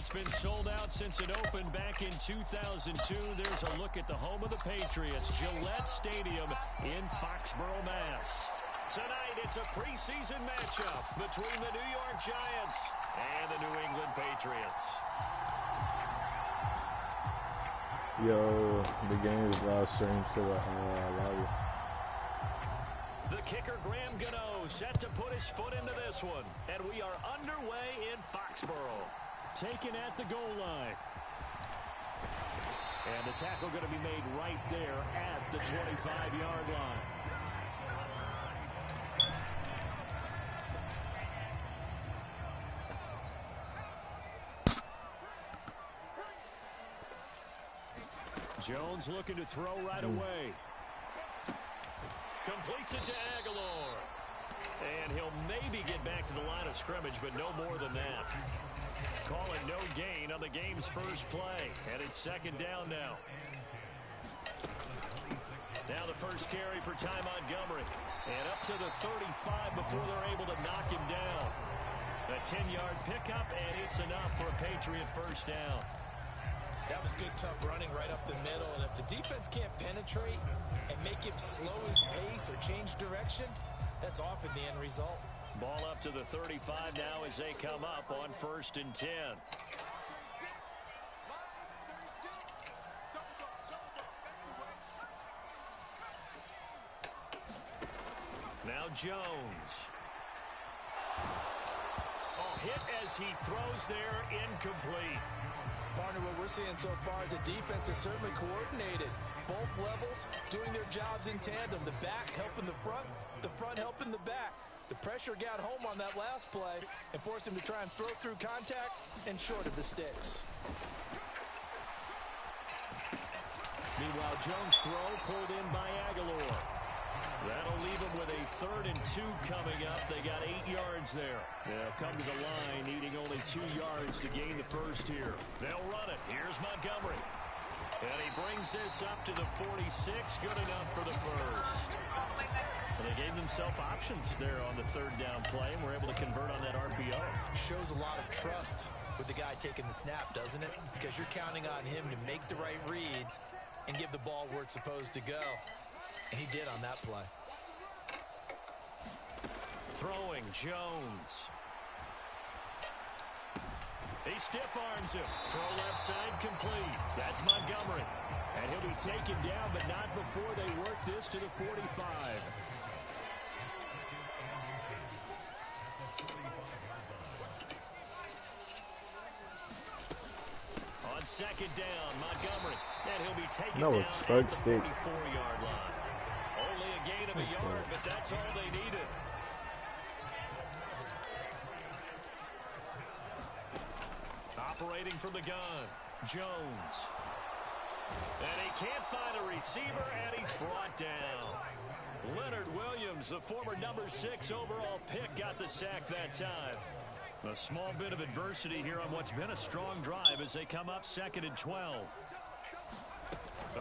It's been sold out since it opened back in 2002. There's a look at the home of the Patriots, Gillette Stadium in Foxborough, Mass. Tonight, it's a preseason matchup between the New York Giants and the New England Patriots. Yo, the game is live streamed to the lobby. The kicker, Graham Gano, set to put his foot into this one. And we are underway in Foxborough. Taken at the goal line. And the tackle going to be made right there at the 25-yard line. Jones looking to throw right away. Completes it to Aguilar. And he'll maybe get back to the line of scrimmage, but no more than that. Calling no gain on the game's first play. And it's second down now. Now the first carry for Ty Montgomery. And up to the 35 before they're able to knock him down. A 10-yard pickup, and it's enough for a Patriot first down. That was good, tough running right up the middle. And if the defense can't penetrate and make him slow his pace or change direction, that's often the end result. Ball up to the 35 now as they come up on 1st and 10. Now Jones. Hit as he throws there, incomplete. Partner, what we're seeing so far is the defense is certainly coordinated. Both levels doing their jobs in tandem. The back helping the front helping the back. The pressure got home on that last play and forced him to try and throw through contact and short of the sticks. Meanwhile, Jones' throw pulled in by Aguilar. That'll leave them with a 3rd and 2 coming up. They got 8 yards there. They'll come to the line, needing only 2 yards to gain the first here. They'll run it. Here's Montgomery. And he brings this up to the 46. Good enough for the first. And they gave themselves options there on the 3rd down play, and were able to convert on that RPO. Shows a lot of trust with the guy taking the snap, doesn't it? Because you're counting on him to make the right reads and give the ball where it's supposed to go. And he did on that play. Throwing, Jones. He stiff arms him. Throw left side complete. That's Montgomery. And he'll be taken down, but not before they work this to the 45. On 2nd down, Montgomery. And he'll be taken down at the 44-yard line. Only a gain of a yard, but that's all they needed. Operating from the gun, Jones. And he can't find a receiver, and he's brought down. Leonard Williams, the former number 6 overall pick, got the sack that time. A small bit of adversity here on what's been a strong drive as they come up 2nd and 12.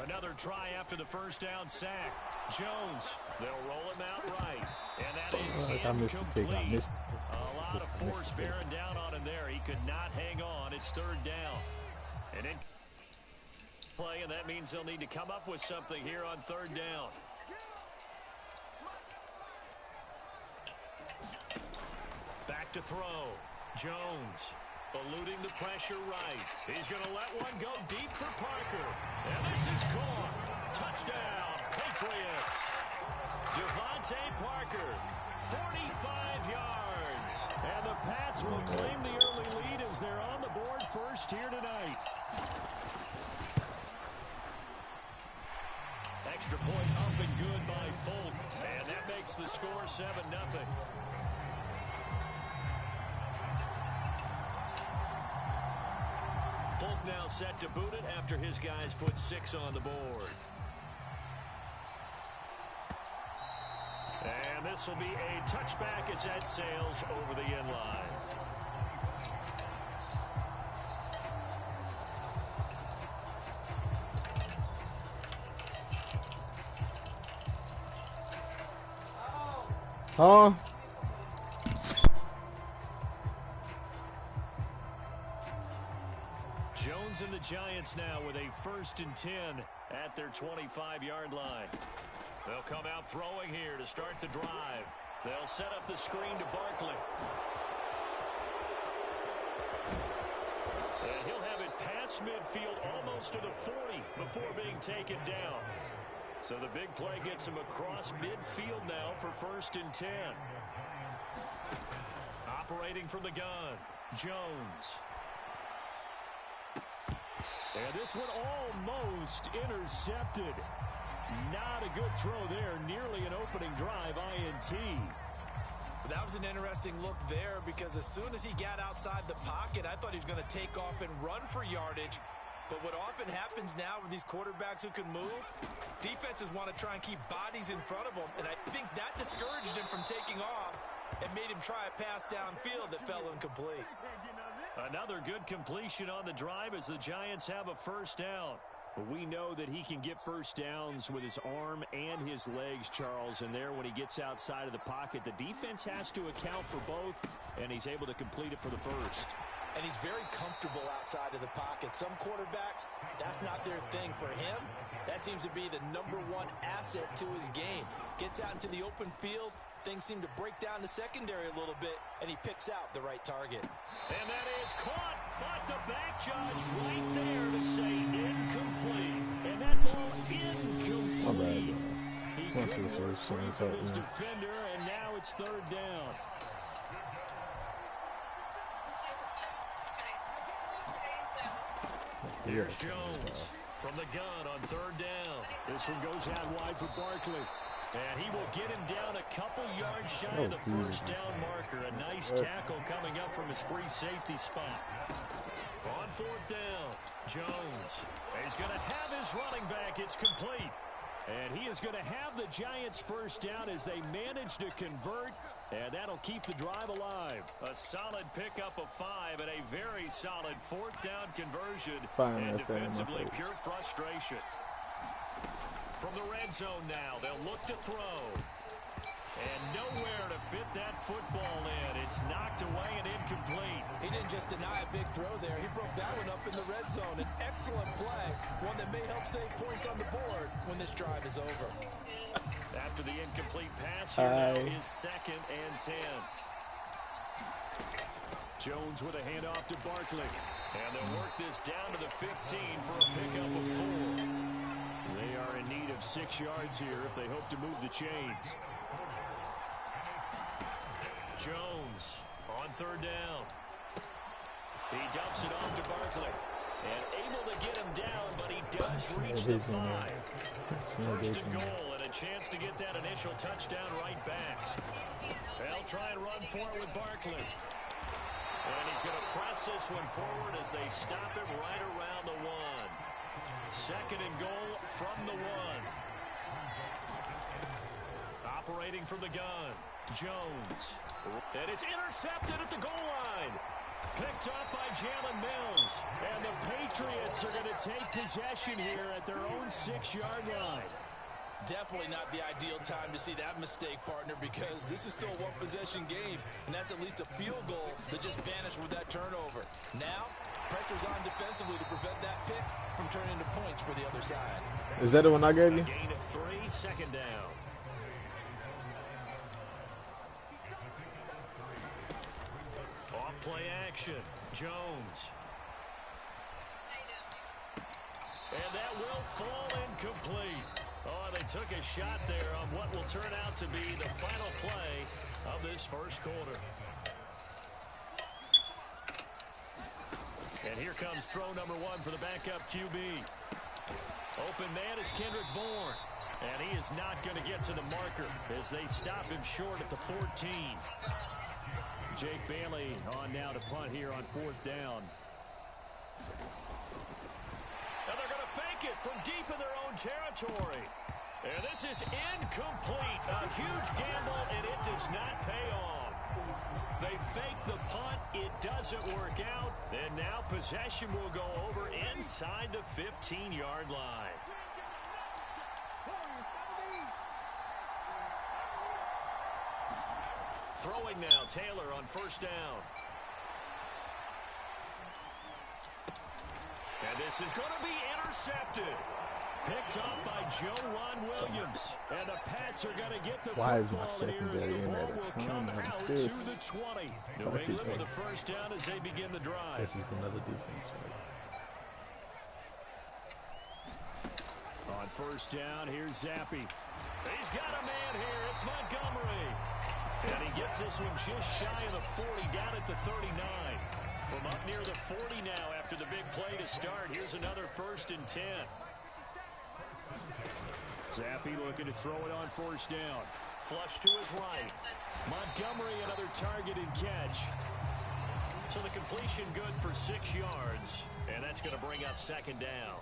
Another try after the first down sack. Jones, they'll roll him out right. And that is incomplete. A lot of force bearing down on him there. He could not hang on. It's 3rd down. And in play, and that means they'll need to come up with something here on 3rd down. Back to throw. Jones. Eluding the pressure right. He's going to let one go deep for Parker. And this is caught. Touchdown, Patriots. Devontae Parker, 45 yards. And the Pats will claim the early lead as they're on the board first here tonight. Extra point up and good by Folk. And that makes the score 7-0. Folk now set to boot it after his guys put 6 on the board. And this will be a touchback as that sails over the end line. Huh? Giants now with a 1st and 10 at their 25-yard line. They'll come out throwing here to start the drive. They'll set up the screen to Barkley. And he'll have it past midfield almost to the 40 before being taken down. So the big play gets him across midfield now for 1st and 10. Operating from the gun, Jones. And this one almost intercepted. Not a good throw there. Nearly an opening drive INT. That was an interesting look there because as soon as he got outside the pocket, I thought he was going to take off and run for yardage. But what often happens now with these quarterbacks who can move, defenses want to try and keep bodies in front of them. And I think that discouraged him from taking off and made him try a pass downfield that fell incomplete. Another good completion on the drive as the Giants have a 1st down. We know that he can get 1st downs with his arm and his legs, Charles. And there, when he gets outside of the pocket, the defense has to account for both, and he's able to complete it for the 1st. And he's very comfortable outside of the pocket. Some quarterbacks, that's not their thing. For him, that seems to be the #1 asset to his game. Gets out into the open field, things seem to break down the secondary a little bit, and he picks out the right target. And that is caught, but the back judge right there to say incomplete. And that ball incomplete. My bad, He couldn't work free from his defender, and now it's 3rd down. Here's Jones from the gun on 3rd down. This one goes out wide for Barkley. And he will get him down a couple yards shy of the 1st down marker. A nice tackle coming up from his free safety spot. On 4th down, Jones. He's going to have his running back. It's complete. And he is going to have the Giants' 1st down as they manage to convert. And that'll keep the drive alive. A solid pickup of 5 and a very solid 4th down conversion. And defensively, pure frustration. From the red zone now, they'll look to throw. And nowhere to fit that football in. It's knocked away and incomplete. He didn't just deny a big throw there. He broke that one up in the red zone. An excellent play. One that may help save points on the board when this drive is over. After the incomplete pass, here now is 2nd and 10. Jones with a handoff to Barkley. And they'll work this down to the 15 for a pickup of 4. They are in need of 6 yards here if they hope to move the chains. Jones on 3rd down. He dumps it off to Barkley. And able to get him down, but he does reach the 5. 1st and goal, and a chance to get that initial touchdown right back. They'll try and run for it with Barkley. And he's going to press this one forward as they stop him right around the 1. 2nd and goal from the 1. Operating from the gun, Jones. And it's intercepted at the goal line. Picked up by Jalen Mills. And the Patriots are going to take possession here at their own 6-yard line. Definitely not the ideal time to see that mistake, partner, because this is still a one-possession game, and that's at least a field goal that just vanished with that turnover. Now, pressure's on defensively to prevent that pick from turning into points for the other side. Is that the one I gave you? A gain of 3, 2nd down. Off play action, Jones. And that will fall incomplete. Oh, they took a shot there on what will turn out to be the final play of this 1st quarter. And here comes throw number 1 for the backup QB. Open man is Kendrick Bourne. And he is not going to get to the marker as they stop him short at the 14. Jake Bailey on now to punt here on 4th down. And they're going to fake it from deep in their own territory. And this is incomplete. A huge gamble, and it does not pay off. They fake the punt. It doesn't work out. And now possession will go over inside the 15-yard line. Throwing now, Taylor on 1st down. And this is going to be intercepted. Picked up by Joe Williams. And the Pats are going to get the Why is my football here as secondary the in ball at a will time come like out this? to the 20. New England with a first down as they begin the drive. This is another defense. On first down, here's Zappi. He's got a man here. It's Montgomery. And he gets this one just shy of the 40, down at the 39. From up near the 40 now after the big play to start. Here's another 1st and 10. Zappi looking to throw it on first down. Flush to his right. Montgomery, another target and catch. So the completion good for 6 yards. And that's going to bring up 2nd down.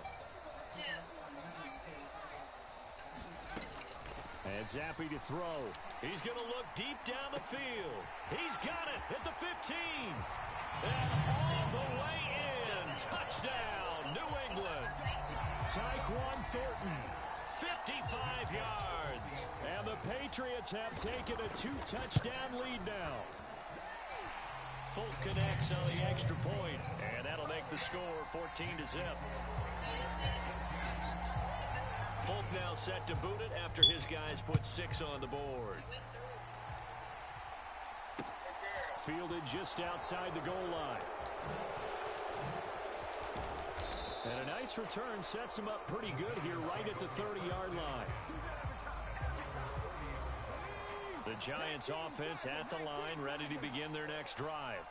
And Zappi to throw. He's going to look deep down the field. He's got it at the 15. And all the way in. Touchdown, New England. Tyquan Thornton, 55 yards. And the Patriots have taken a 2-touchdown lead now. Folk connects on the extra point, and that'll make the score 14-0. Folk now set to boot it after his guys put 6 on the board. Fielded just outside the goal line. And a nice return sets him up pretty good here right at the 30-yard line. The Giants offense at the line, ready to begin their next drive.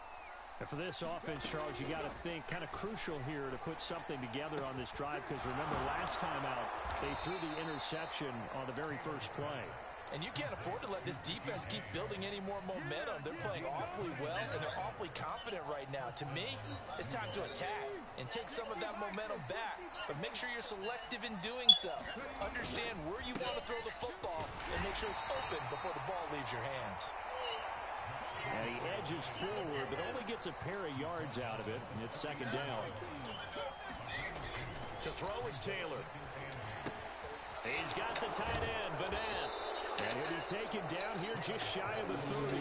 And for this offense, Charles, you got to think kind of crucial here to put something together on this drive, because remember last time out they threw the interception on the very first play. And you can't afford to let this defense keep building any more momentum. They're playing awfully well, and they're awfully confident right now. To me, it's time to attack and take some of that momentum back. But make sure you're selective in doing so. Understand where you want to throw the football and make sure it's open before the ball leaves your hands. And he edges forward, but only gets a pair of yards out of it, and it's 2nd down. To throw is Taylor. He's got the tight end, Vanette. And he'll be taken down here just shy of the 30.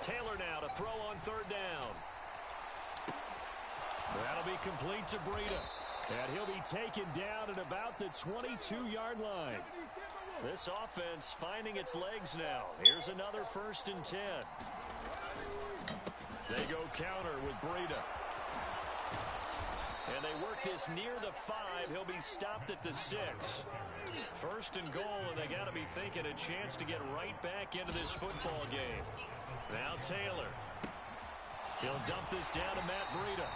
Taylor now to throw on 3rd down. That'll be complete to Breida. And he'll be taken down at about the 22-yard line. This offense finding its legs now. Here's another 1st and 10. They go counter with Breida. And they work this near the 5. He'll be stopped at the 6. 1st and goal, and they got to be thinking a chance to get right back into this football game. Now Taylor. He'll dump this down to Matt Breida.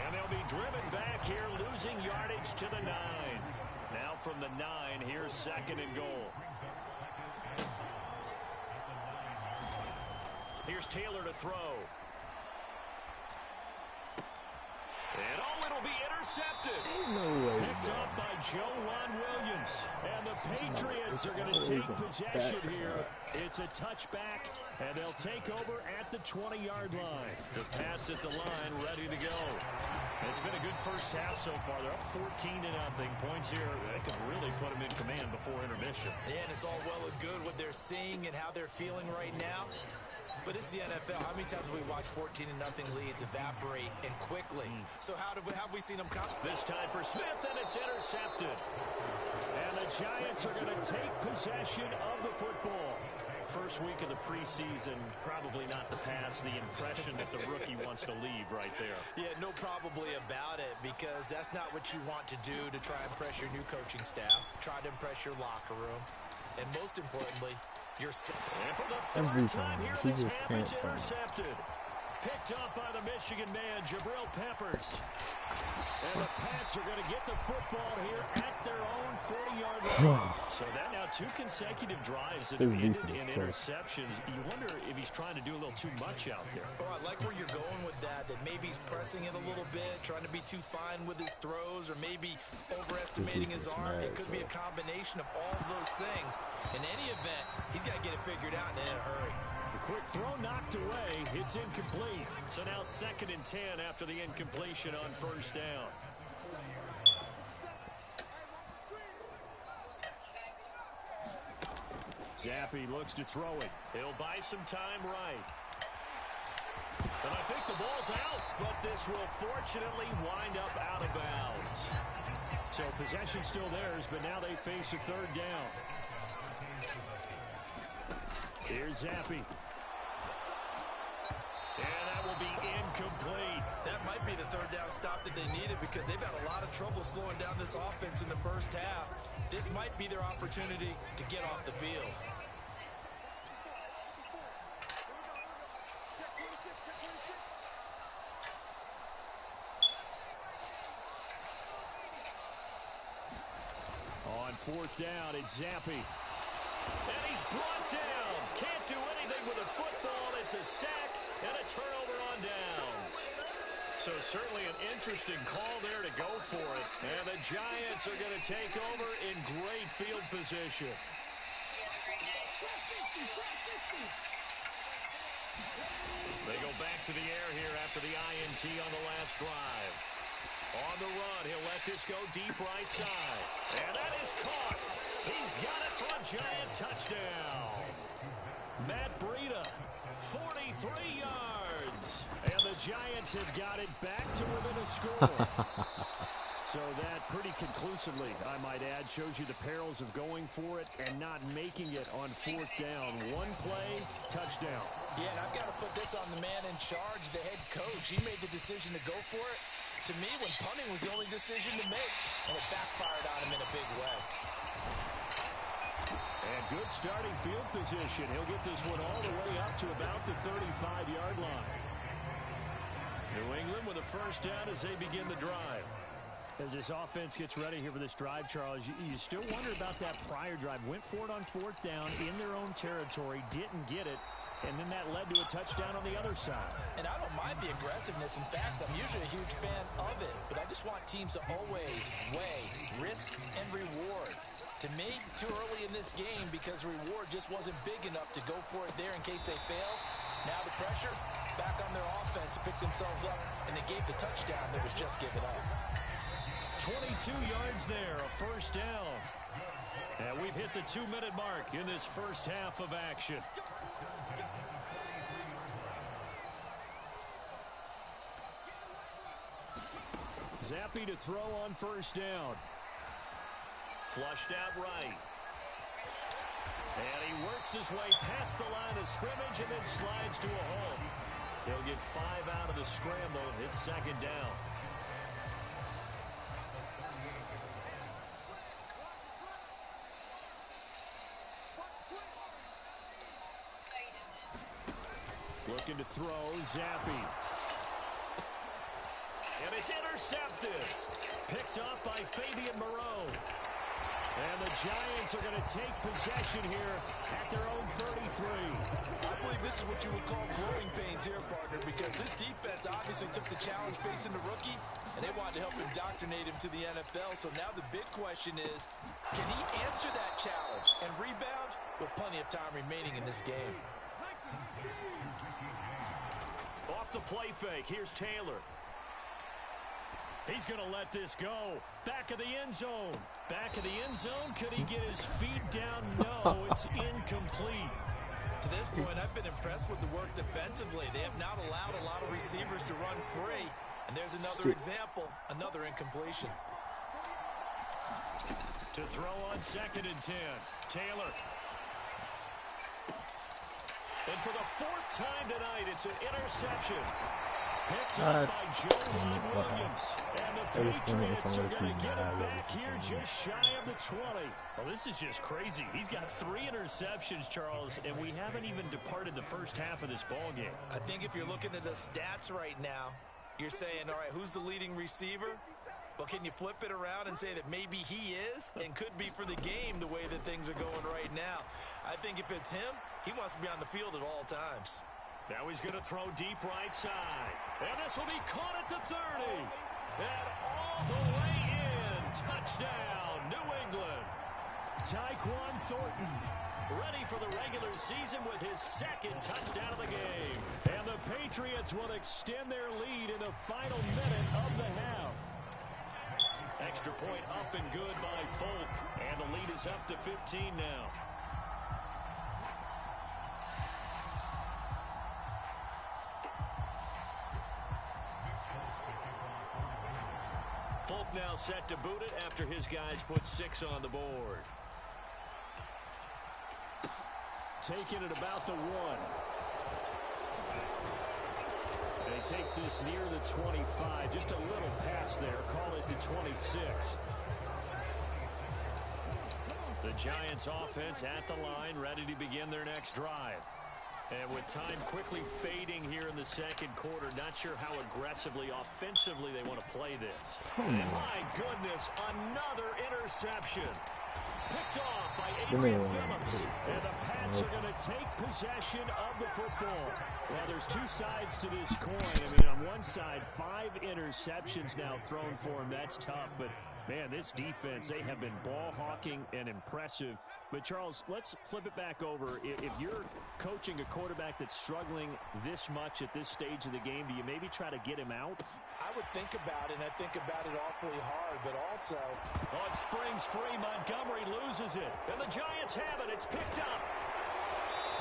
And they'll be driven back here, losing yardage to the 9. Now from the 9, here's 2nd and goal. Here's Taylor to throw. And it'll be intercepted. No way. Picked up by Joe Williams. And the Patriots are going to take possession here. It's a touchback, and they'll take over at the 20-yard line. The Pats at the line, ready to go. It's been a good first half so far. They're up 14-0. Points here that could really put them in command before intermission. Yeah, and it's all well and good what they're seeing and how they're feeling right now. But it's the NFL. How many times have we watched 14-0 leads evaporate and quickly? So have we seen them come? This time for Smith, and it's intercepted. And the Giants are going to take possession of the football. First week of the preseason, probably not the pass, the impression that the rookie wants to leave right there. Yeah, no probably about it, because that's not what you want to do to try and impress your new coaching staff, try to impress your locker room, and most importantly, and for the 3rd time here in this half, it's intercepted. Picked up by the Michigan man, Jabril Peppers. And the Pats are going to get the football here at their own 40-yard line. So that now 2 consecutive drives that have ended in interceptions. You wonder if he's trying to do a little too much out there. Oh, I like where you're going with that maybe he's pressing it a little bit, trying to be too fine with his throws, or maybe overestimating his arm. It could be a combination of all those things. In any event, he's got to get it figured out and in a hurry. The quick throw knocked away. It's incomplete. So now 2nd and 10 after the incompletion on 1st down. Zappi looks to throw it. He'll buy some time right. And I think the ball's out, but this will fortunately wind up out of bounds. So possession still theirs, but now they face a third down. Here's Zappi. And that will be incomplete. That might be the third down stop that they needed because they've had a lot of trouble slowing down this offense in the first half. This might be their opportunity to get off the field. On fourth down, it's Zappi. And he's brought down. Can't do anything with a football. It's a sack and a turnover on downs. So certainly an interesting call there to go for it. And the Giants are going to take over in great field position. They go back to the air here after the INT on the last drive. On the run, he'll let this go deep right side. And that is caught. He's got it for a Giant touchdown. Matt Breida, 43 yards. And the Giants have got it back to within a score. So that pretty conclusively, I might add, shows you the perils of going for it and not making it on fourth down. One play, touchdown. Yeah, and I've got to put this on the man in charge, the head coach. He made the decision to go for it. To me, when punting was the only decision to make, and it backfired on him in a big way. And good starting field position. He'll get this one all the way up to about the 35-yard line. New England with a first down as they begin the drive. As this offense gets ready here for this drive, Charles, you still wonder about that prior drive. Went for it on fourth down in their own territory, didn't get it, and then that led to a touchdown on the other side. And I don't mind the aggressiveness. In fact, I'm usually a huge fan of it, but I just want teams to always weigh risk and reward. To me, too early in this game because reward just wasn't big enough to go for it there in case they failed. Now the pressure back on their offense to pick themselves up, and they gave the touchdown that was just given up. 22 yards there, a first down. And we've hit the 2-minute mark in this first half of action. Zappi to throw on first down. Flushed out right. And he works his way past the line of scrimmage and then slides to a hole. He'll get 5 out of the scramble. It's second down. Looking to throw, Zappi. And it's intercepted. Picked up by Fabian Moreau. And the Giants are going to take possession here at their own 33. I believe this is what you would call growing pains here, partner, because this defense obviously took the challenge facing the rookie, and they wanted to help indoctrinate him to the NFL. So now the big question is, can he answer that challenge and rebound with plenty of time remaining in this game? Off the play fake, here's Taylor. He's going to let this go. Back of the end zone. Back of the end zone. Could he get his feet down? No, it's incomplete. To this point, I've been impressed with the work defensively. They have not allowed a lot of receivers to run free. And there's another example, another incompletion. To throw on 2nd and 10. Taylor. And for the 4th time tonight, it's an interception. Picked up by Joe Williams. And the Patriots are going to get it back here just shy of the 20. Well, this is just crazy. He's got 3 interceptions, Charles, and we haven't even departed the first half of this ball game. I think if you're looking at the stats right now, you're saying, all right, who's the leading receiver? Well, can you flip it around and say that maybe he is and could be for the game the way that things are going right now? I think if it's him, he wants to be on the field at all times. Now he's going to throw deep right side. And this will be caught at the 30. And all the way in. Touchdown, New England. Tyquan Thornton ready for the regular season with his 2nd touchdown of the game. And the Patriots will extend their lead in the final minute of the half. Extra point up and good by Folk. And the lead is up to 15 now. now set to boot it after his guys put 6 on the board. Taking it about the 1. And he takes this near the 25. Just a little pass there. Call it the 26. The Giants offense at the line, ready to begin their next drive. And with time quickly fading here in the second quarter, not sure how aggressively, offensively they want to play this. And my goodness, another interception. Picked off by Adrian Phillips. And the Pats are going to take possession of the football. Well, there's 2 sides to this coin. I mean, on one side, 5 interceptions now thrown for him. That's tough, but man, this defense, they have been ball hawking and impressive. But, Charles, let's flip it back over. If you're coaching a quarterback that's struggling this much at this stage of the game, do you maybe try to get him out? I would think about it, and I think about it awfully hard, but also... Oh, it springs free. Montgomery loses it. And the Giants have it. It's picked up.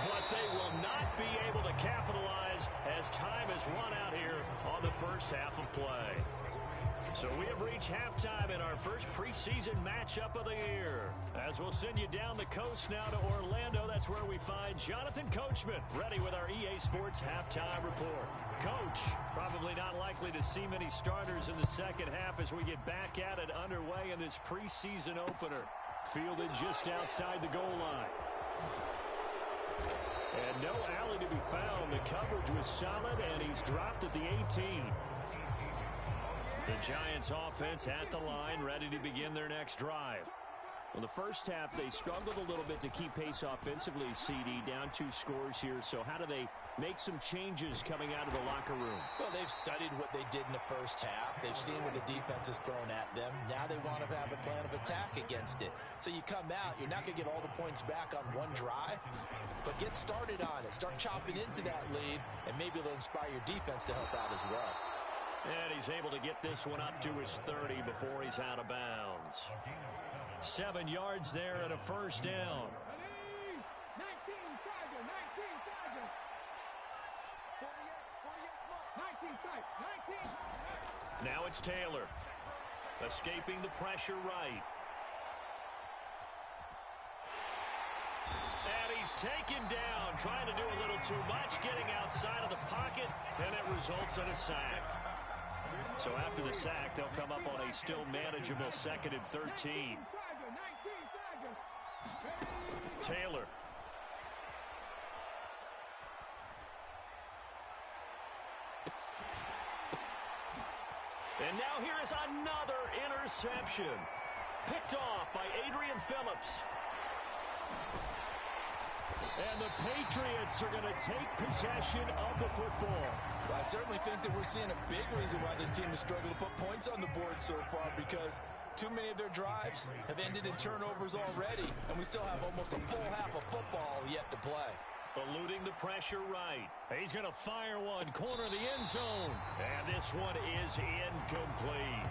But they will not be able to capitalize as time has run out here on the first half of play. So we have reached halftime in our first preseason matchup of the year. As we'll send you down the coast now to Orlando, that's where we find Jonathan Coachman, ready with our EA Sports halftime report. Coach, probably not likely to see many starters in the second half as we get back at it underway in this preseason opener. Fielded just outside the goal line. And no alley to be found. The coverage was solid, and he's dropped at the 18. The Giants offense at the line, ready to begin their next drive. Well, the first half, they struggled a little bit to keep pace offensively, CD, down 2 scores here. So how do they make some changes coming out of the locker room? Well, they've studied what they did in the first half. They've seen what the defense has thrown at them. Now they want to have a plan of attack against it. So you come out, you're not going to get all the points back on one drive, but get started on it. Start chopping into that lead, and maybe it'll inspire your defense to help out as well. And he's able to get this one up to his 30 before he's out of bounds. 7 yards there and a first down. Now it's Taylor. Escaping the pressure right. And he's taken down, trying to do a little too much, getting outside of the pocket, and it results in a sack. So after the sack, they'll come up on a still manageable 2nd and 13. Taylor. And now here is another interception. Picked off by Adrian Phillips. And the Patriots are going to take possession of the football. Well, I certainly think that we're seeing a big reason why this team has struggled to put points on the board so far, because too many of their drives have ended in turnovers already, and we still have almost a full half of football yet to play. Eluding the pressure right. He's going to fire one, corner of the end zone. And this one is incomplete.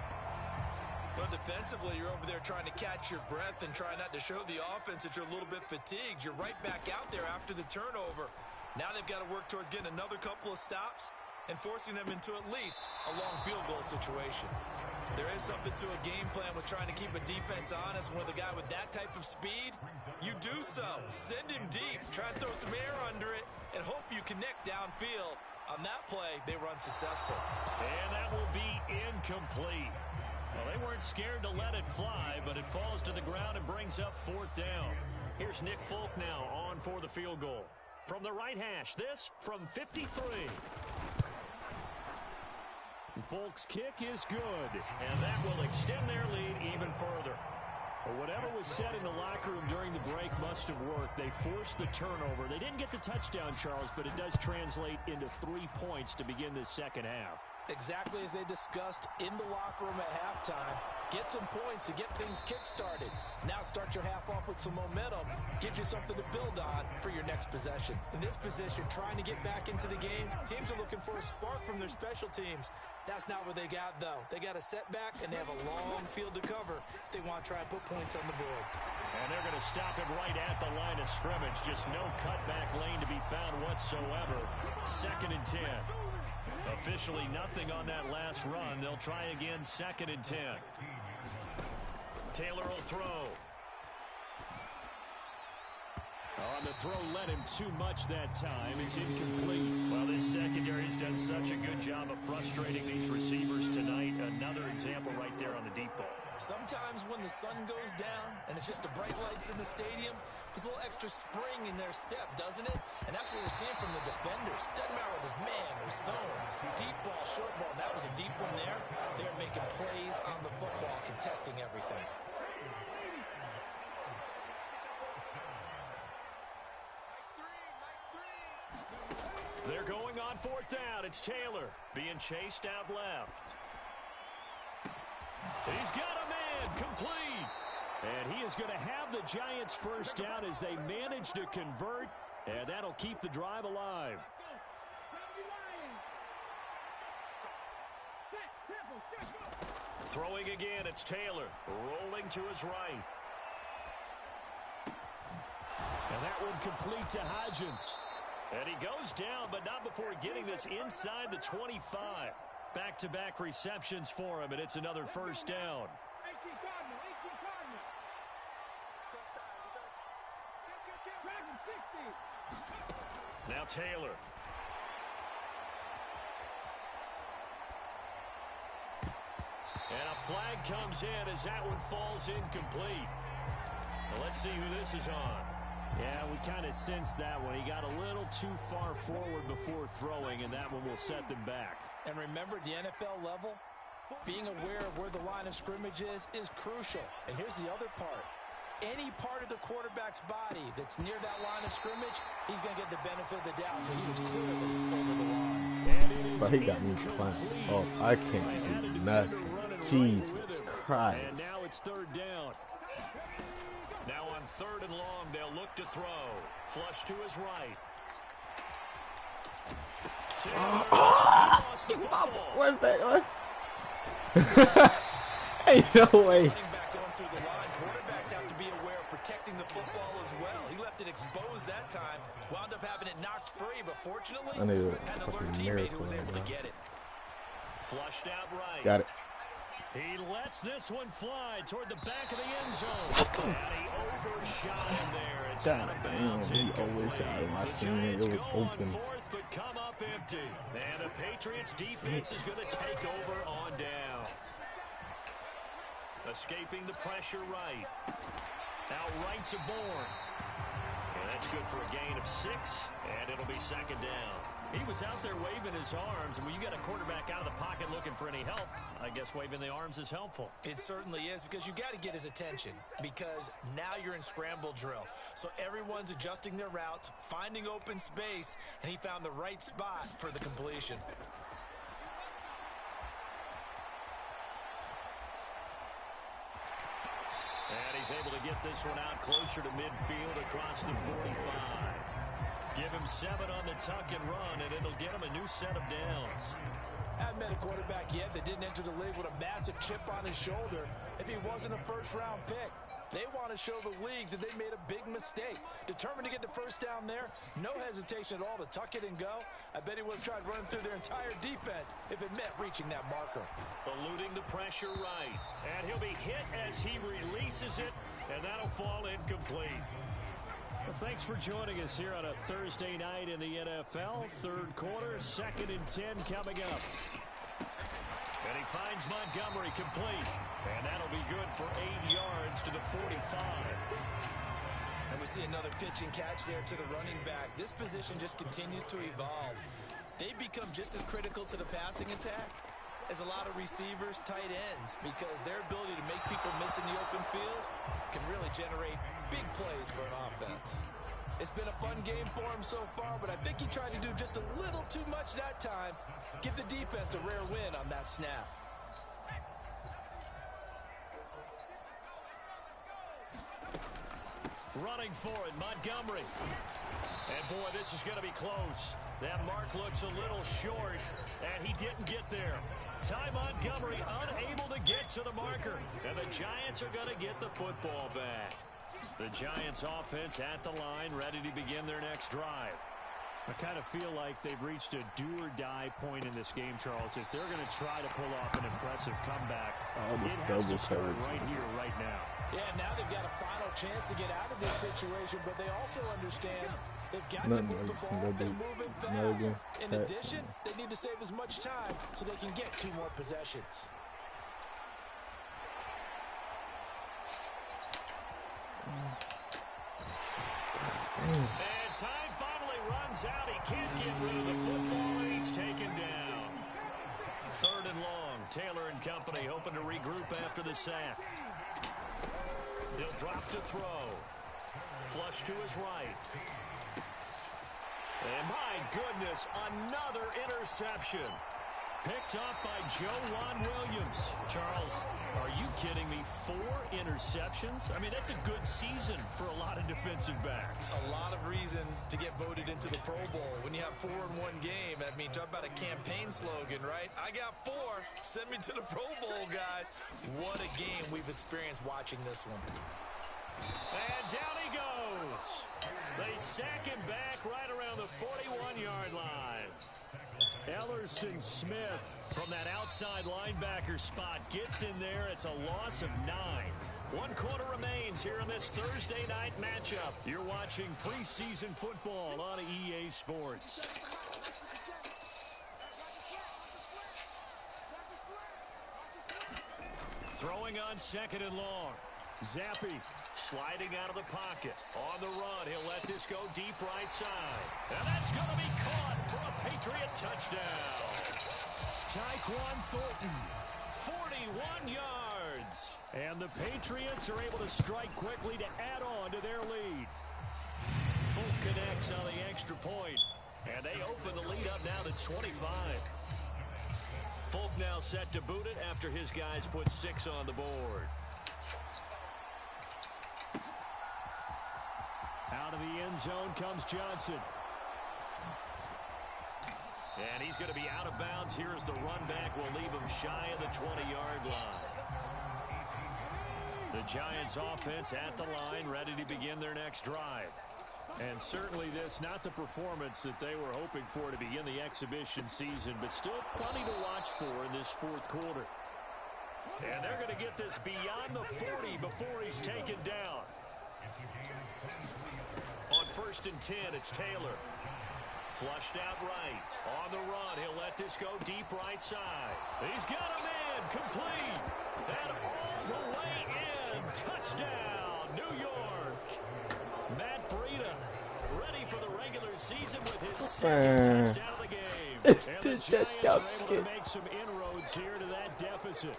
But defensively, you're over there trying to catch your breath and try not to show the offense that you're a little bit fatigued. You're right back out there after the turnover. Now they've got to work towards getting another couple of stops and forcing them into at least a long field goal situation. There is something to a game plan with trying to keep a defense honest. With a guy with that type of speed, you do so. Send him deep, try and throw some air under it, and hope you connect downfield. On that play, they were unsuccessful. And that will be incomplete. Well, they weren't scared to let it fly, but it falls to the ground and brings up 4th down. Here's Nick Folk now on for the field goal. From the right hash, this from 53. Folk's kick is good, and that will extend their lead even further. Well, whatever was said in the locker room during the break must have worked. They forced the turnover. They didn't get the touchdown, Charles, but it does translate into 3 points to begin this second half. Exactly as they discussed in the locker room at halftime. Get some points to get things kick-started. Now start your half off with some momentum. Gives you something to build on for your next possession. In this position, trying to get back into the game, teams are looking for a spark from their special teams. That's not what they got, though. They got a setback, and they have a long field to cover if they want to try and put points on the board. And they're going to stop it right at the line of scrimmage. Just no cutback lane to be found whatsoever. 2nd and 10. Officially nothing on that last run. They'll try again, 2nd and 10. Taylor will throw. On the throw, led him too much that time. It's incomplete. Well, this secondary has done such a good job of frustrating these receivers tonight. Another example right there on the deep ball. Sometimes when the sun goes down and it's just the bright lights in the stadium, there's a little extra spring in their step, doesn't it? And that's what we're seeing from the defenders. Doesn't matter whether it's man or zone, deep ball, short ball. That was a deep one there. They're making plays on the football, contesting everything. They're going on 4th down. It's Taylor being chased out left. He's got a man, complete. And he is going to have the Giants' first down as they manage to convert, and that'll keep the drive alive. Throwing again, it's Taylor, rolling to his right. And that one complete to Hodgins. And he goes down, but not before getting this inside the 25. Back-to-back receptions for him, and it's another first down. Now Taylor. And a flag comes in as that one falls incomplete. Well, let's see who this is on. Yeah, we kind of sensed that one. He got a little too far forward before throwing, and that one will set them back. And remember, the NFL level, being aware of where the line of scrimmage is crucial. And here's the other part. Any part of the quarterback's body that's near that line of scrimmage, he's going to get the benefit of the doubt. So he was clearly over the line. But he got me clamped. Oh, I can't do nothing. Jesus Christ. And now it's 3rd down. Now on 3rd and long, they'll look to throw. Flush to his right. Where's that? Ain't no way. Quarterbacks have to be aware of protecting the football as well. He left it exposed that time. Wound up having it knocked free, but fortunately, had an alert teammate who was able to get it. Flushed out right. Got it. He lets this one fly toward the back of the end zone. And he overshot him there. It's out of bounds. He overshot him. I seen it. It was open. Fourth, but come up empty. And the Patriots defense is going to take over on down. Escaping the pressure right. Out right to Bourne. And that's good for a gain of 6. And it'll be 2nd down. He was out there waving his arms, and when you got a quarterback out of the pocket looking for any help, I guess waving the arms is helpful. It certainly is, because you got to get his attention, because now you're in scramble drill. So everyone's adjusting their routes, finding open space, and he found the right spot for the completion. And he's able to get this one out closer to midfield across the 45. Give him 7 on the tuck and run, and it'll get him a new set of downs. Haven't met a quarterback yet that didn't enter the league with a massive chip on his shoulder if he wasn't a first-round pick. They want to show the league that they made a big mistake. Determined to get the first down there, no hesitation at all to tuck it and go. I bet he would have tried running through their entire defense if it meant reaching that marker. Eluding the pressure right, and he'll be hit as he releases it, and that'll fall incomplete. Well, thanks for joining us here on a Thursday night in the NFL. 3rd quarter, 2nd and 10 coming up. And he finds Montgomery complete. And that'll be good for 8 yards to the 45. And we see another pitch and catch there to the running back. This position just continues to evolve. They become just as critical to the passing attack as a lot of receivers, tight ends, because their ability to make people miss in the open field can really generate big plays for an offense. It's been a fun game for him so far, but I think he tried to do just a little too much that time. Give the defense a rare win on that snap. Running for it, Montgomery. And boy, this is going to be close. That mark looks a little short, and he didn't get there. Ty Montgomery unable to get to the marker, and the Giants are going to get the football back. The Giants offense at the line, ready to begin their next drive. I kind of feel like they've reached a do-or-die point in this game, Charles. If they're going to try to pull off an impressive comeback, it has to start right here, right now. Yeah, now they've got a final chance to get out of this situation, but they also understand they've got to move the ball and move it fast. In addition, they need to save as much time so they can get 2 more possessions. And time finally runs out. He can't get rid of the football, and he's taken down. 3rd and long. Taylor and company hoping to regroup after the sack. He'll drop to throw. Flush to his right. And my goodness, another interception. Picked up by Joejuan Williams. Charles, are you kidding me? 4 interceptions? I mean, that's a good season for a lot of defensive backs. A lot of reason to get voted into the Pro Bowl. When you have 4 in one game, I mean, talk about a campaign slogan, right? I got 4. Send me to the Pro Bowl, guys. What a game we've experienced watching this one. And down he goes. They sack him back right around the 41-yard line. Ellerson Smith from that outside linebacker spot gets in there. It's a loss of 9. 1 quarter remains here in this Thursday night matchup. You're watching preseason football on EA Sports. Throwing on 2nd and long. Zappi sliding out of the pocket. On the run, he'll let this go deep right side. And that's going to be caught for a Patriot touchdown. Tyquan Thornton, 41 yards. And the Patriots are able to strike quickly to add on to their lead. Folk connects on the extra point. And they open the lead up now to 25. Folk now set to boot it after his guys put 6 on the board. Out of the end zone comes Johnson. And he's going to be out of bounds here as the run back will leave him shy of the 20-yard line. The Giants offense at the line, ready to begin their next drive. And certainly this, not the performance that they were hoping for to begin the exhibition season, but still plenty to watch for in this 4th quarter. And they're going to get this beyond the 40 before he's taken down. On 1st and 10, it's Taylor. Flushed out right. On the run, he'll let this go deep right side. He's got a man, complete. And all the way in. Touchdown, New York. Matt Breida, ready for the regular season with his 2nd touchdown of the game. And the Giants are able to make some inroads here to that deficit.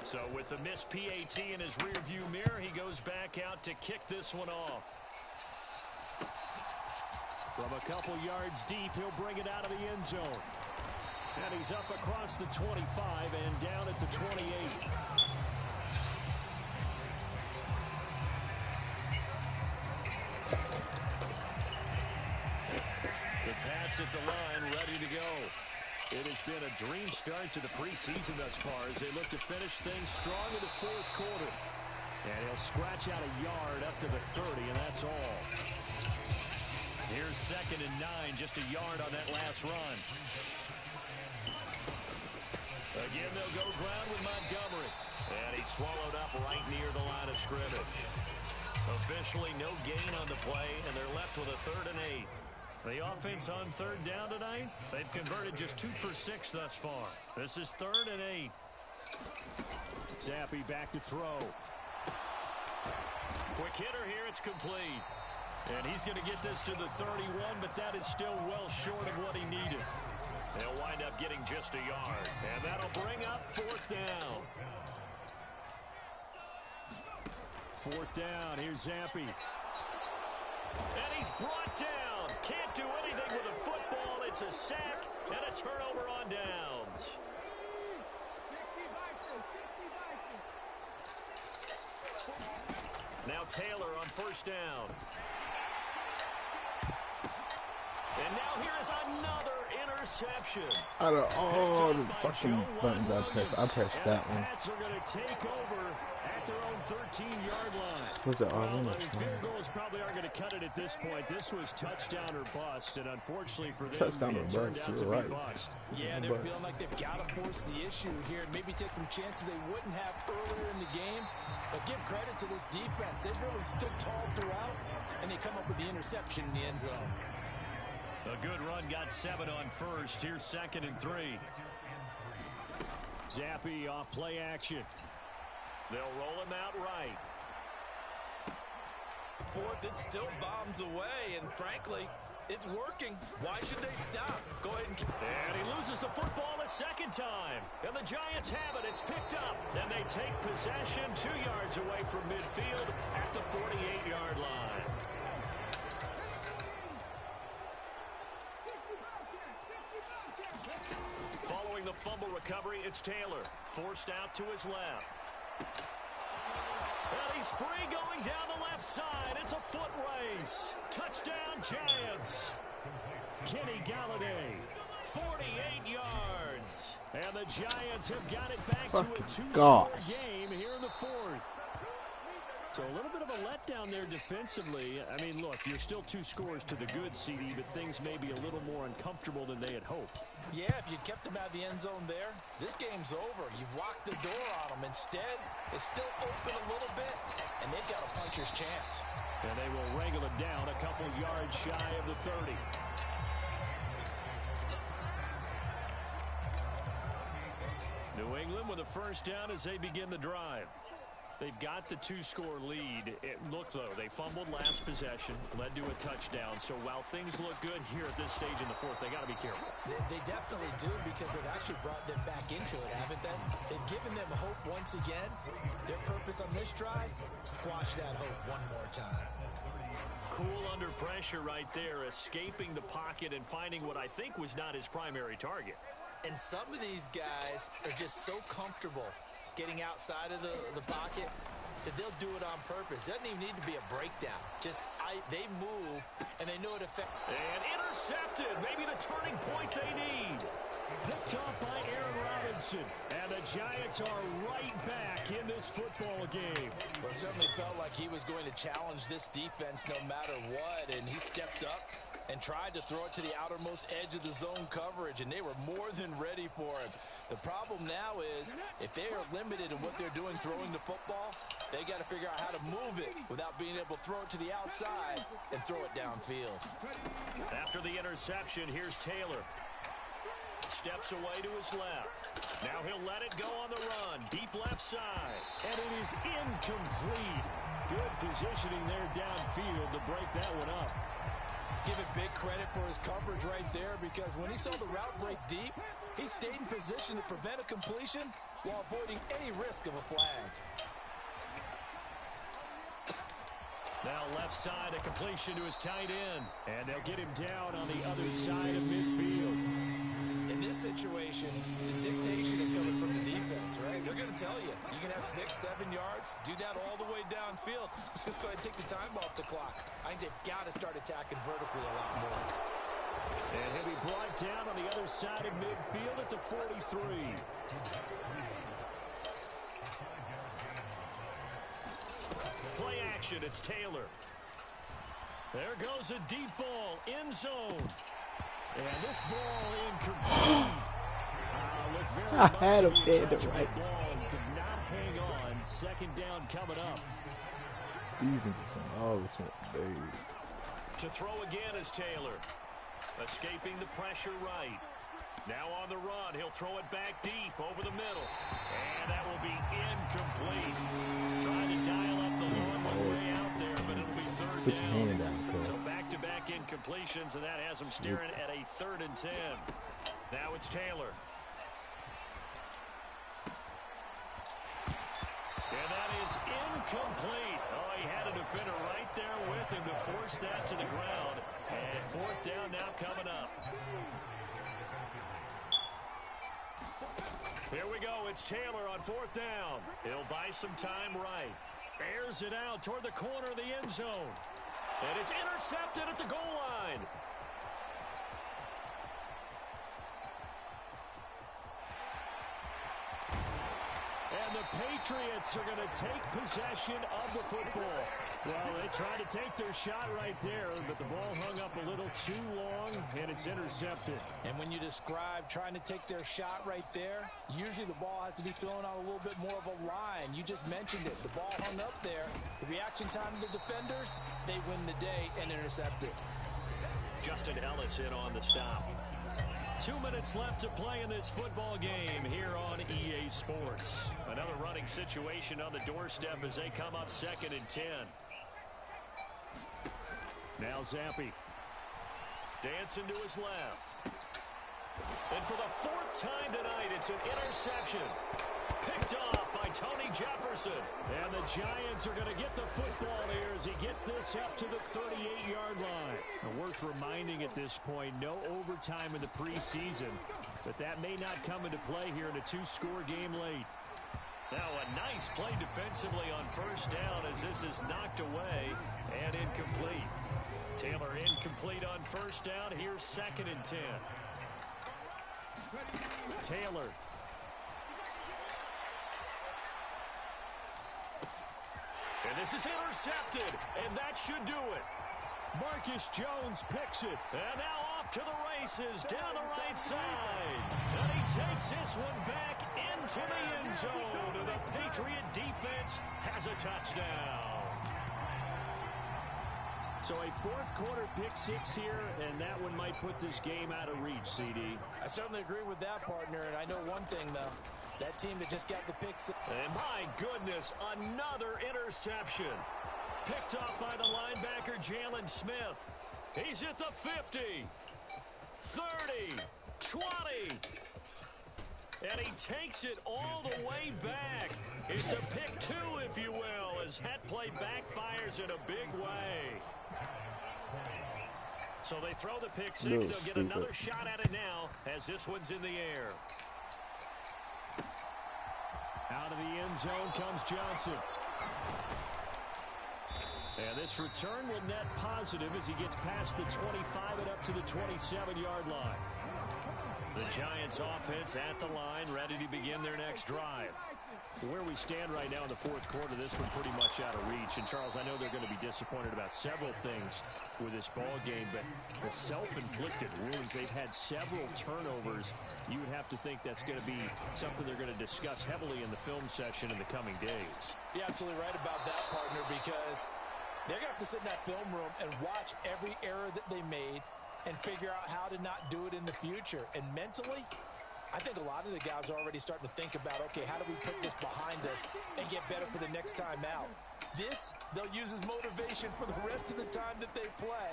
So with the missed PAT in his rearview mirror, he goes back out to kick this one off. From a couple yards deep, he'll bring it out of the end zone. And he's up across the 25 and down at the 28. The Pats at the line, ready to go. It has been a dream start to the preseason thus far as they look to finish things strong in the 4th quarter. And he'll scratch out a yard up to the 30, and that's all. Here's 2nd and 9, just a yard on that last run. Again, they'll go ground with Montgomery. And he's swallowed up right near the line of scrimmage. Officially no gain on the play, and they're left with a 3rd and 8. The offense on 3rd down tonight, they've converted just 2 for 6 thus far. This is 3rd and 8. Zappi back to throw. Quick hitter here, it's complete. And he's going to get this to the 31, but that is still well short of what he needed. They'll wind up getting just a yard. And that'll bring up 4th down. 4th down, here's Zappi. And he's brought down. Can't do anything with a football. It's a sack and a turnover on downs. Now Taylor on 1st down. And now here is another interception. Out of all the fucking buttons I pressed that one. Pats are going to take over at their own 13-yard line. Was it all in Well, the field goals probably aren't going to cut it at this point. This was touchdown or bust, and unfortunately for them, Touchdown or it turned bust, out to you're right. be bust. Yeah, they're feeling like they've got to force the issue here. Maybe take some chances they wouldn't have earlier in the game. But give credit to this defense. They've really stood tall throughout, and they come up with the interception in the end zone. A good run got 7 on first. Here's 2nd and 3. Zappy off play action. They'll roll him out right. 4th, it still bombs away, and frankly, it's working. Why should they stop? Go ahead and... And he loses the football a 2nd time. And the Giants have it. It's picked up. And they take possession 2 yards away from midfield at the 48-yard line. Following the fumble recovery, it's Taylor. Forced out to his left. And he's free going down the left side. It's a foot race. Touchdown, Giants. Kenny Galladay, 48 yards. And the Giants have got it back to a 2-score game here in the 4th. So a little bit of a letdown there defensively. I mean, look, you're still 2 scores to the good, CD, but things may be a little more uncomfortable than they had hoped. Yeah, if you kept them out of the end zone there, this game's over. You've locked the door on them. Instead, it's still open a little bit, and they've got a puncher's chance. And they will wrangle it down a couple yards shy of the 30. New England with a first down as they begin the drive. They've got the 2-score lead. Look, though, they fumbled last possession, led to a touchdown. So while things look good here at this stage in the 4th, they got to be careful. They definitely do, because they've actually brought them back into it, haven't they? They've given them hope once again. Their purpose on this drive, squash that hope one more time. Cool under pressure right there, escaping the pocket and finding what I think was not his primary target. And some of these guys are just so comfortable getting outside of the pocket that they'll do it on purpose. It doesn't even need to be a breakdown. They move, and they know it affects. And intercepted. Maybe the turning point they need. Picked off by Aaron Robinson. And the Giants are right back in this football game. Well, it certainly felt like he was going to challenge this defense no matter what, and he stepped up and tried to throw it to the outermost edge of the zone coverage, and they were more than ready for it. The problem now is, if they are limited in what they're doing throwing the football, they got to figure out how to move it without being able to throw it to the outside and throw it downfield. After the interception, here's Taylor. Steps away to his left. Now he'll let it go on the run. Deep left side. And it is incomplete. Good positioning there downfield to break that one up. Give it big credit for his coverage right there, because when he saw the route break deep, he stayed in position to prevent a completion while avoiding any risk of a flag. Now left side, a completion to his tight end. And they'll get him down on the other side of midfield. In this situation, the dictation is coming from the defense, right? They're going to tell you, you can have 6, 7 yards, do that all the way downfield. Let's just go ahead and take the time off the clock. I think they've got to start attacking vertically a lot more. And he'll be brought down on the other side of midfield at the 43. Play action, it's Taylor. There goes a deep ball, end zone. And this ball incomplete. I had him dead to rights. Could not hang on. 2nd down coming up. These niggas went all this one, baby. To throw again is Taylor. Escaping the pressure right. Now on the run, he'll throw it back deep over the middle. And that will be incomplete. Trying to dial up the long way out there, but it'll be 3rd Put your hand down, cuz. So back-to-back incompletions, and that has him staring at a 3rd and 10. Now it's Taylor. And that is incomplete. Oh, he had a defender right there with him to force that to the ground. And 4th down now coming up. Here we go. It's Taylor on 4th down. He'll buy some time right. Airs it out toward the corner of the end zone. And it's intercepted at the goal line. And the Patriots Patriots are going to take possession of the football. Well, they tried to take their shot right there, but the ball hung up a little too long, and it's intercepted. And when you describe trying to take their shot right there, usually the ball has to be thrown out a little bit more of a line. You just mentioned it. The ball hung up there. The reaction time of the defenders, they win the day and intercept it. Justin Ellis in on the stop. 2 minutes left to play in this football game here on EA Sports. Another running situation on the doorstep as they come up 2nd and 10. Now Zampi. Dancing to his left. And for the 4th time tonight, it's an interception. Picked off by Tony Jefferson. And the Giants are going to get the football here as he gets this up to the 38-yard line. Now, worth reminding at this point, no overtime in the preseason, but that may not come into play here in a 2-score game late. Now a nice play defensively on 1st down as this is knocked away and incomplete. Taylor incomplete on 1st down. Here's 2nd and 10. Taylor. And this is intercepted, and that should do it. Marcus Jones picks it, and now off to the races down the right side. And he takes this one back into the end zone, and the Patriot defense has a touchdown. So a 4th quarter pick 6 here, and that one might put this game out of reach, CD. I certainly agree with that, partner, and I know one thing, though. That team that just got the pick 6. And my goodness, another interception. Picked off by the linebacker, Jalen Smith. He's at the 50, 30, 20. And he takes it all the way back. It's a pick 2, if you will, as that play backfires in a big way. So they throw the pick 6. They'll get another shot at it now as this one's in the air. Out of the end zone comes Johnson. And this return will net positive as he gets past the 25 and up to the 27-yard line. The Giants offense at the line, ready to begin their next drive. Where we stand right now in the 4th quarter, this one pretty much out of reach. And, Charles, I know they're going to be disappointed about several things with this ball game, but the self-inflicted wounds, they've had several turnovers. You would have to think that's going to be something they're going to discuss heavily in the film session in the coming days. You're absolutely right about that, partner, because they're going to have to sit in that film room and watch every error that they made and figure out how to not do it in the future. And mentally, I think a lot of the guys are already starting to think about, okay, how do we put this behind us and get better for the next time out? This, they'll use as motivation for the rest of the time that they play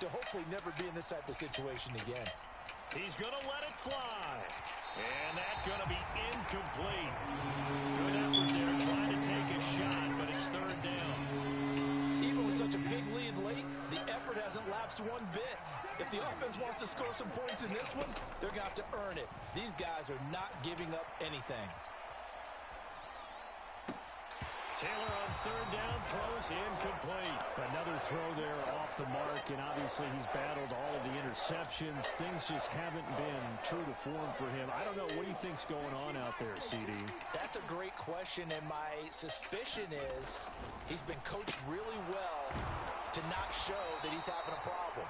to hopefully never be in this type of situation again. He's going to let it fly. And that's going to be incomplete. Good effort there trying to take a shot, but it's 3rd down. Even with such a big lead late, the effort hasn't lapsed one bit. If the offense wants to score some points in this one, they're going to have to earn it. These guys are not giving up anything. Taylor on 3rd down, throws incomplete. Another throw there off the mark, and obviously he's battled all of the interceptions. Things just haven't been true to form for him. I don't know, what do you think's going on out there, CD? That's a great question, and my suspicion is he's been coached really well to not show that he's having a problem.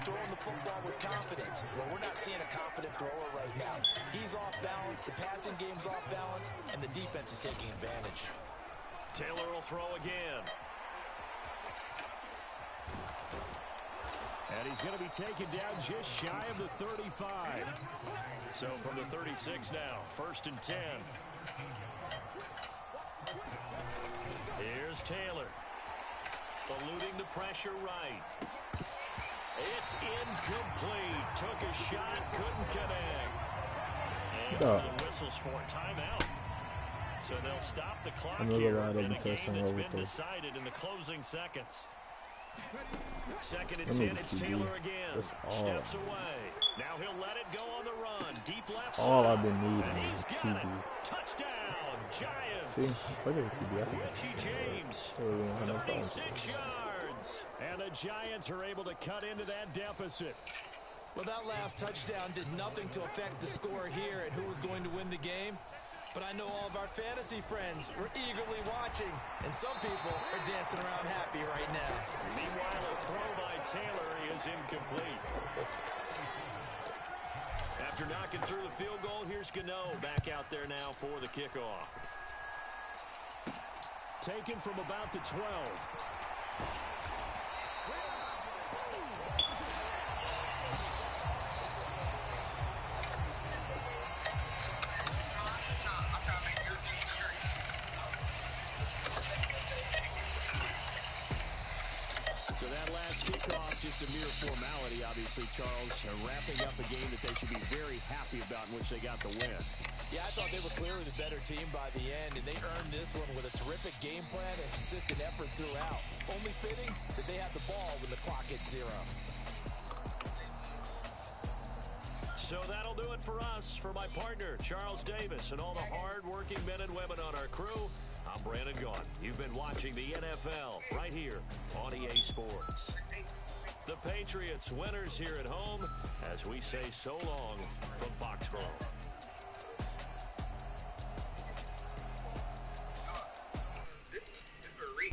Throwing the football with confidence. Well, we're not seeing a confident thrower right now. He's off balance, the passing game's off balance, and the defense is taking advantage. Taylor will throw again. And he's going to be taken down just shy of the 35. So from the 36 now, 1st and 10. Here's Taylor. Eluding the pressure right. It's incomplete. Took a shot, couldn't connect. And the whistles for a timeout. So they'll stop the clock here in a game that's been decided in the closing seconds. 2nd and 10, it's Taylor again. Steps away. Now he'll let it go on the run. Deep left side. All I've been needing and is he's got it. QB. Touchdown, Giants. See, look at QB. Richie James, 36 yards. And the Giants are able to cut into that deficit. Well, that last touchdown did nothing to affect the score here and who was going to win the game. But I know all of our fantasy friends are eagerly watching, and some people are dancing around happy right now. Meanwhile, a throw by Taylor is incomplete. After knocking through the field goal, here's Gano back out there now for the kickoff. Taken from about the 12. So that last kickoff, just a mere formality, obviously, Charles, wrapping up a game that they should be very happy about in which they got the win. Yeah, I thought they were clearly the better team by the end, and they earned this one with a terrific game plan and consistent effort throughout. Only fitting that they had the ball when the clock hit 0. So that'll do it for us. For my partner, Charles Davis, and all the hard-working men and women on our crew, I'm Brandon Gaudin. You've been watching the NFL right here on EA Sports. The Patriots winners here at home as we say so long